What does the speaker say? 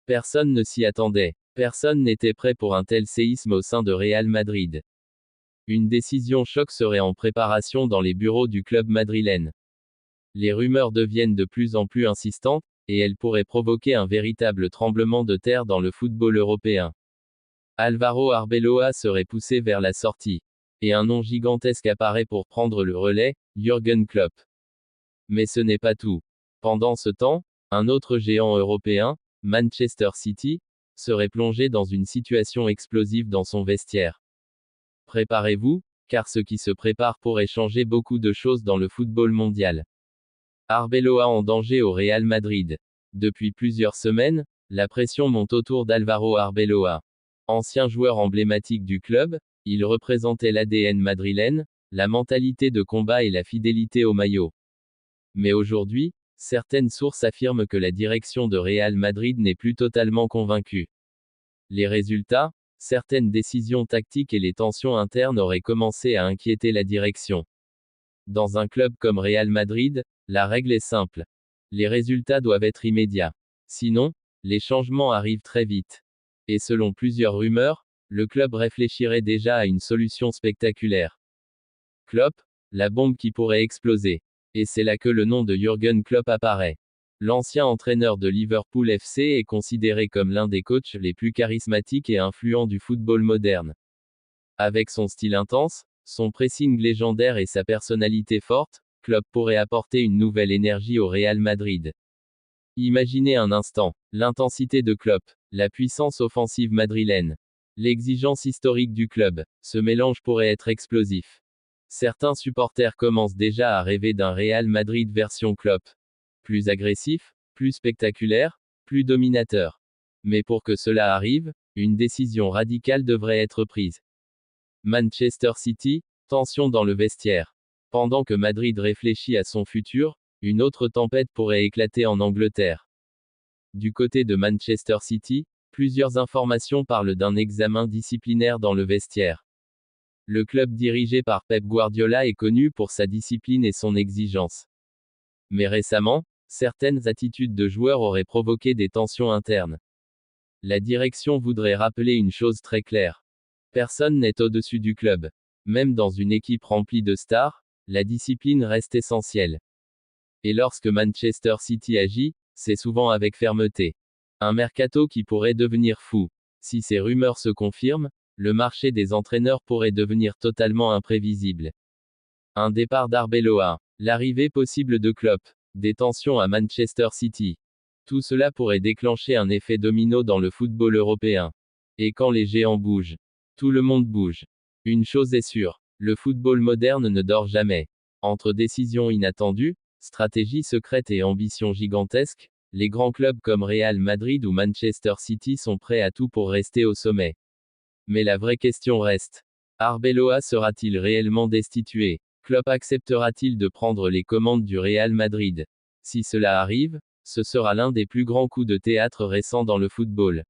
Personne ne s'y attendait. Personne n'était prêt pour un tel séisme au sein de Real Madrid. Une décision choc serait en préparation dans les bureaux du club madrilène. Les rumeurs deviennent de plus en plus insistantes, et elles pourraient provoquer un véritable tremblement de terre dans le football européen. Álvaro Arbeloa serait poussé vers la sortie. Et un nom gigantesque apparaît pour prendre le relais, Jürgen Klopp. Mais ce n'est pas tout. Pendant ce temps, un autre géant européen, Manchester City, serait plongé dans une situation explosive dans son vestiaire. Préparez-vous, car ce qui se prépare pourrait changer beaucoup de choses dans le football mondial. Arbeloa en danger au Real Madrid. Depuis plusieurs semaines, la pression monte autour d'Álvaro Arbeloa. Ancien joueur emblématique du club, il représentait l'ADN madrilène, la mentalité de combat et la fidélité au maillot. Mais aujourd'hui, certaines sources affirment que la direction de Real Madrid n'est plus totalement convaincue. Les résultats, certaines décisions tactiques et les tensions internes auraient commencé à inquiéter la direction. Dans un club comme Real Madrid, la règle est simple. Les résultats doivent être immédiats. Sinon, les changements arrivent très vite. Et selon plusieurs rumeurs, le club réfléchirait déjà à une solution spectaculaire. Klopp, la bombe qui pourrait exploser. Et c'est là que le nom de Jürgen Klopp apparaît. L'ancien entraîneur de Liverpool FC est considéré comme l'un des coachs les plus charismatiques et influents du football moderne. Avec son style intense, son pressing légendaire et sa personnalité forte, Klopp pourrait apporter une nouvelle énergie au Real Madrid. Imaginez un instant, l'intensité de Klopp, la puissance offensive madrilène, l'exigence historique du club, ce mélange pourrait être explosif. Certains supporters commencent déjà à rêver d'un Real Madrid version Klopp. Plus agressif, plus spectaculaire, plus dominateur. Mais pour que cela arrive, une décision radicale devrait être prise. Manchester City, tension dans le vestiaire. Pendant que Madrid réfléchit à son futur, une autre tempête pourrait éclater en Angleterre. Du côté de Manchester City, plusieurs informations parlent d'un examen disciplinaire dans le vestiaire. Le club dirigé par Pep Guardiola est connu pour sa discipline et son exigence. Mais récemment, certaines attitudes de joueurs auraient provoqué des tensions internes. La direction voudrait rappeler une chose très claire. Personne n'est au-dessus du club. Même dans une équipe remplie de stars, la discipline reste essentielle. Et lorsque Manchester City agit, c'est souvent avec fermeté. Un mercato qui pourrait devenir fou. Si ces rumeurs se confirment, le marché des entraîneurs pourrait devenir totalement imprévisible. Un départ d'Arbeloa, l'arrivée possible de Klopp, des tensions à Manchester City. Tout cela pourrait déclencher un effet domino dans le football européen. Et quand les géants bougent, tout le monde bouge. Une chose est sûre, le football moderne ne dort jamais. Entre décisions inattendues, stratégies secrètes et ambitions gigantesques, les grands clubs comme Real Madrid ou Manchester City sont prêts à tout pour rester au sommet. Mais la vraie question reste. Arbeloa sera-t-il réellement destitué? Klopp acceptera-t-il de prendre les commandes du Real Madrid? Si cela arrive, ce sera l'un des plus grands coups de théâtre récents dans le football.